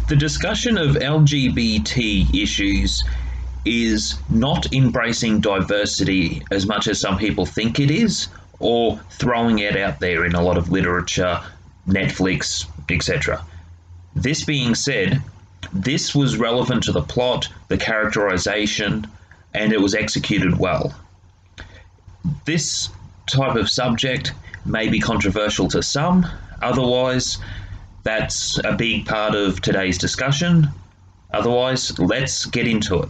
The discussion of LGBT issues is not embracing diversity as much as some people think it is, or throwing it out there in a lot of literature, Netflix, etc. This being said, this was relevant to the plot, the characterization, and it was executed well. This type of subject may be controversial to some, otherwise, that's a big part of today's discussion. Otherwise, let's get into it.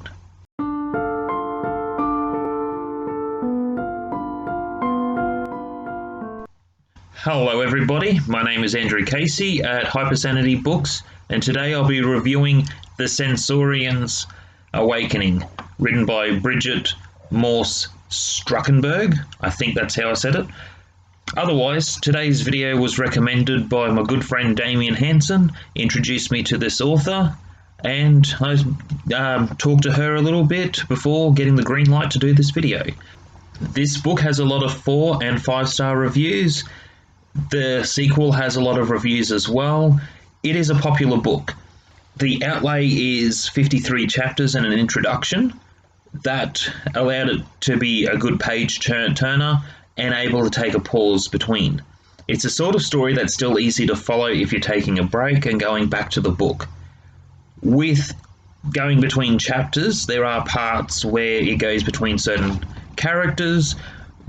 Hello everybody, my name is Andrew Casey at Hypersanitybooks, and today I'll be reviewing the Sensorians Awakening, written by Bridget Morse Struckenberg. I think that's how I said it. Otherwise, today's video was recommended by my good friend Damien Hansen, introduced me to this author, and I talked to her a little bit before getting the green light to do this video. This book has a lot of 4- and 5-star reviews. The sequel has a lot of reviews as well. It is a popular book. The outlay is 53 chapters and an introduction. That allowed it to be a good page turner and able to take a pause between. It's a sort of story that's still easy to follow if you're taking a break and going back to the book. With going between chapters, there are parts where it goes between certain characters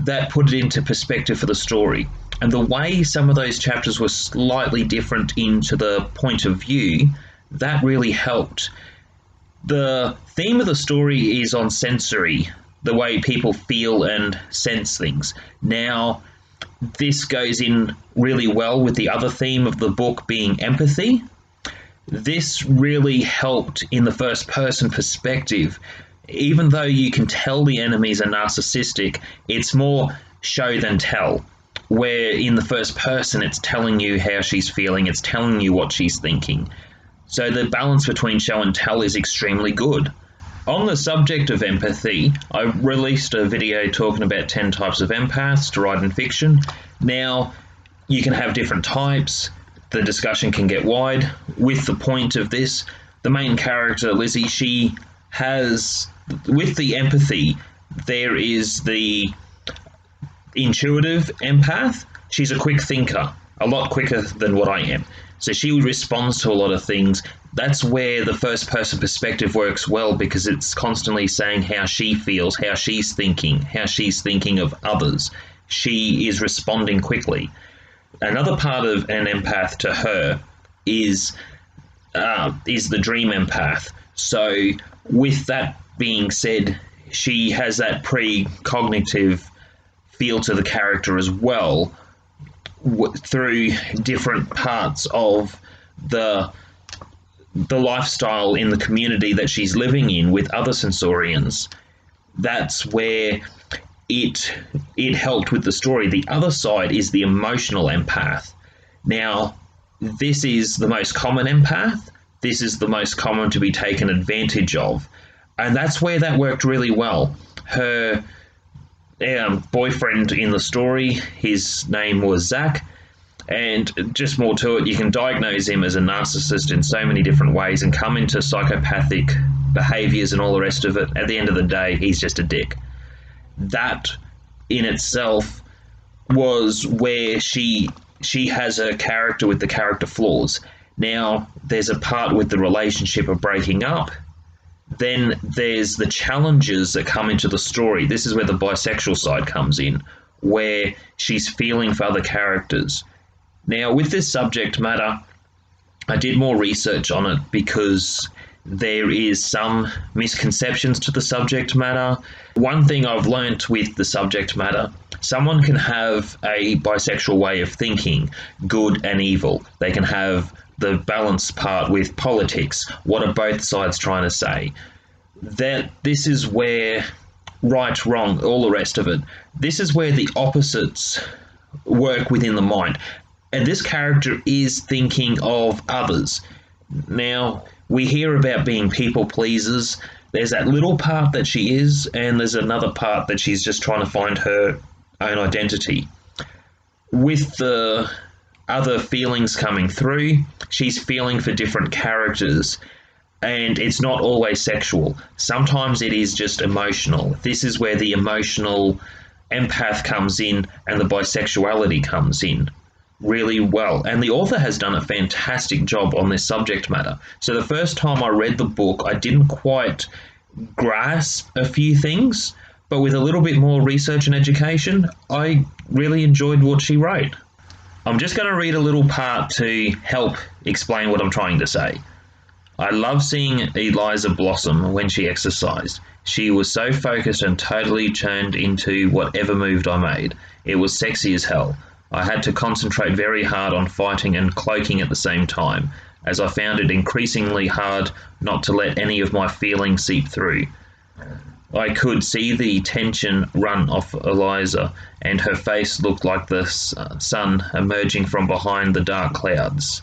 that put it into perspective for the story. And the way some of those chapters were slightly different into the point of view, that really helped. The theme of the story is on sensory, the way people feel and sense things. Now, this goes in really well with the other theme of the book being empathy. This really helped in the first person perspective. Even though you can tell the enemies are narcissistic, it's more show than tell. Where in the first person it's telling you how she's feeling, it's telling you what she's thinking. So the balance between show and tell is extremely good. On the subject of empathy, I released a video talking about 10 types of empaths to write in fiction. Now, you can have different types, the discussion can get wide. With the point of this, the main character, Lizzie, she has, with the empathy, there is the intuitive empath. She's a quick thinker, a lot quicker than what I am. So she responds to a lot of things. That's where the first person perspective works well, because it's constantly saying how she feels, how she's thinking of others. She is responding quickly. Another part of an empath to her is the dream empath. So with that being said, she has that precognitive feel to the character as well, through different parts of the lifestyle in the community that she's living in with other Sensorians. That's where it helped with the story. The other side is the emotional empath. Now, this is the most common empath. This is the most common to be taken advantage of. And that's where that worked really well. Her boyfriend in the story, his name was Zach, and just more to it, you can diagnose him as a narcissist in so many different ways and come into psychopathic behaviors and all the rest of it. At the end of the day, he's just a dick. That in itself was where she has a character with the character flaws. Now, there's a part with the relationship of breaking up. Then there's the challenges that come into the story. This is where the bisexual side comes in, where she's feeling for other characters. Now, with this subject matter, I did more research on it because there is some misconceptions to the subject matter. One thing I've learnt with the subject matter, someone can have a bisexual way of thinking, good and evil. They can have the balance part with politics. What are both sides trying to say? That this is where right, wrong, all the rest of it. This is where the opposites work within the mind. And this character is thinking of others. Now, we hear about being people pleasers. There's that little part that she is, and there's another part that she's just trying to find her own identity. With the other feelings coming through. She's feeling for different characters, and it's not always sexual. Sometimes it is just emotional. This is where the emotional empath comes in and the bisexuality comes in really well. And the author has done a fantastic job on this subject matter. So the first time I read the book, I didn't quite grasp a few things, but with a little bit more research and education, I really enjoyed what she wrote. I'm just going to read a little part to help explain what I'm trying to say. I love seeing Eliza blossom when she exercised. She was so focused and totally turned into whatever move I made. It was sexy as hell. I had to concentrate very hard on fighting and cloaking at the same time, as I found it increasingly hard not to let any of my feelings seep through. I could see the tension run off Eliza, and her face looked like the sun emerging from behind the dark clouds.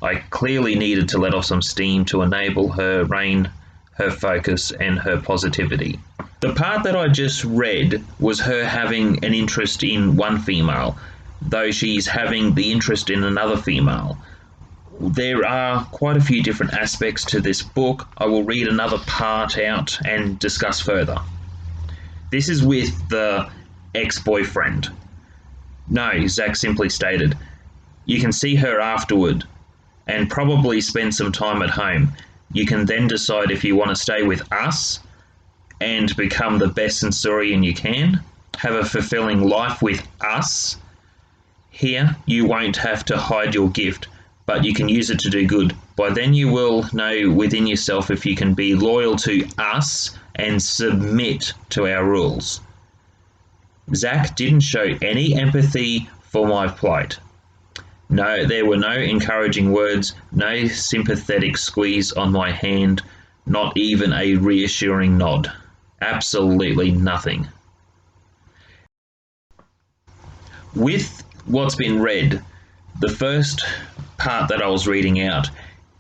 I clearly needed to let off some steam to enable her rein, her focus, and her positivity. The part that I just read was her having an interest in one female, though she's having the interest in another female. There are quite a few different aspects to this book. I will read another part out and discuss further. This is with the ex-boyfriend. No, Zach simply stated. You can see her afterward and probably spend some time at home. You can then decide if you want to stay with us and become the best Sensorian you can, have a fulfilling life with us. Here, you won't have to hide your gift, but you can use it to do good. By then you will know within yourself if you can be loyal to us and submit to our rules. Zach didn't show any empathy for my plight. No, there were no encouraging words, no sympathetic squeeze on my hand, not even a reassuring nod. Absolutely nothing. With what's been read, the first part that I was reading out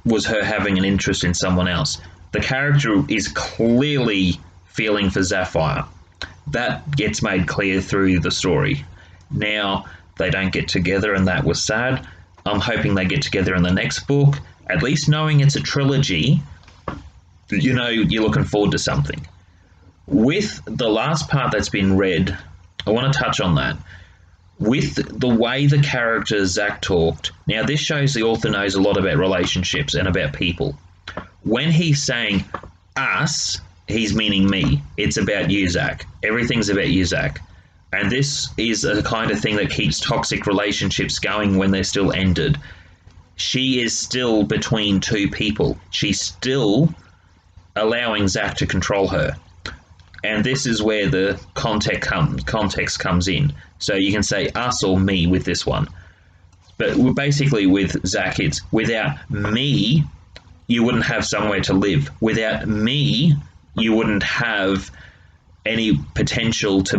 was her having an interest in someone else. The character is clearly feeling for Sapphire. That gets made clear through the story. Now, they don't get together, and that was sad. I'm hoping they get together in the next book. At least knowing it's a trilogy, you know you're looking forward to something. With the last part that's been read, I want to touch on that. With the way the character Zach talked, now this shows the author knows a lot about relationships and about people. When he's saying us, he's meaning me. It's about you, Zach. Everything's about you, Zach. And this is a kind of thing that keeps toxic relationships going when they're still ended. She is still between two people. She's still allowing Zach to control her. And this is where the context comes in. So you can say us or me with this one. But basically with Zach, it's without me, you wouldn't have somewhere to live. Without me, you wouldn't have any potential to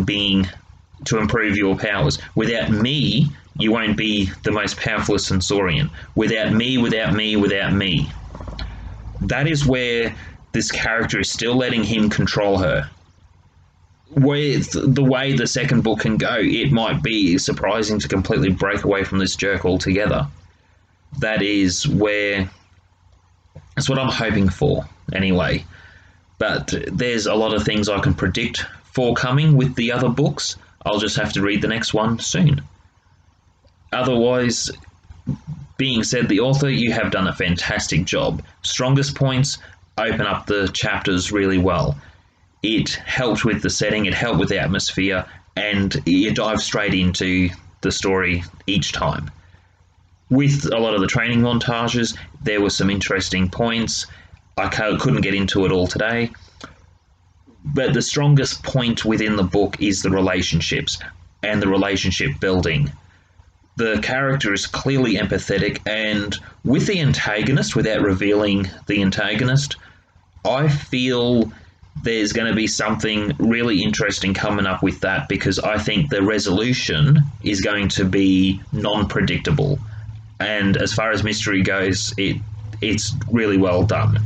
improve your powers. Without me, you won't be the most powerful Sensorian. Without me, without me, without me. That is where this character is still letting him control her. With the way the second book can go, it might be surprising to completely break away from this jerk altogether. That's what I'm hoping for, anyway. But there's a lot of things I can predict for coming with the other books. I'll just have to read the next one soon. Otherwise, being said, the author, you have done a fantastic job. Strongest points, open up the chapters really well. It helped with the setting, it helped with the atmosphere, and you dive straight into the story each time. With a lot of the training montages, there were some interesting points. I couldn't get into it all today. But the strongest point within the book is the relationships and the relationship building. The character is clearly empathetic, and with the antagonist, without revealing the antagonist, I feel there's going to be something really interesting coming up with that, because I think the resolution is going to be non-predictable. And as far as mystery goes, it's really well done.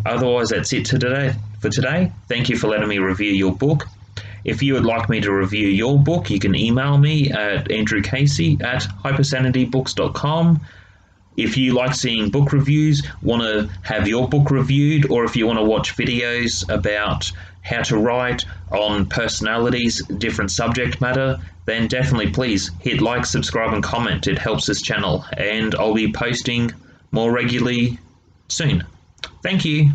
Otherwise, that's it for today. Thank you for letting me review your book. If you would like me to review your book, you can email me at andrewcasey@hypersanitybooks.com. If you like seeing book reviews, want to have your book reviewed, or if you want to watch videos about how to write on personalities, different subject matter, then definitely please hit like, subscribe, and comment. It helps this channel, and I'll be posting more regularly soon. Thank you.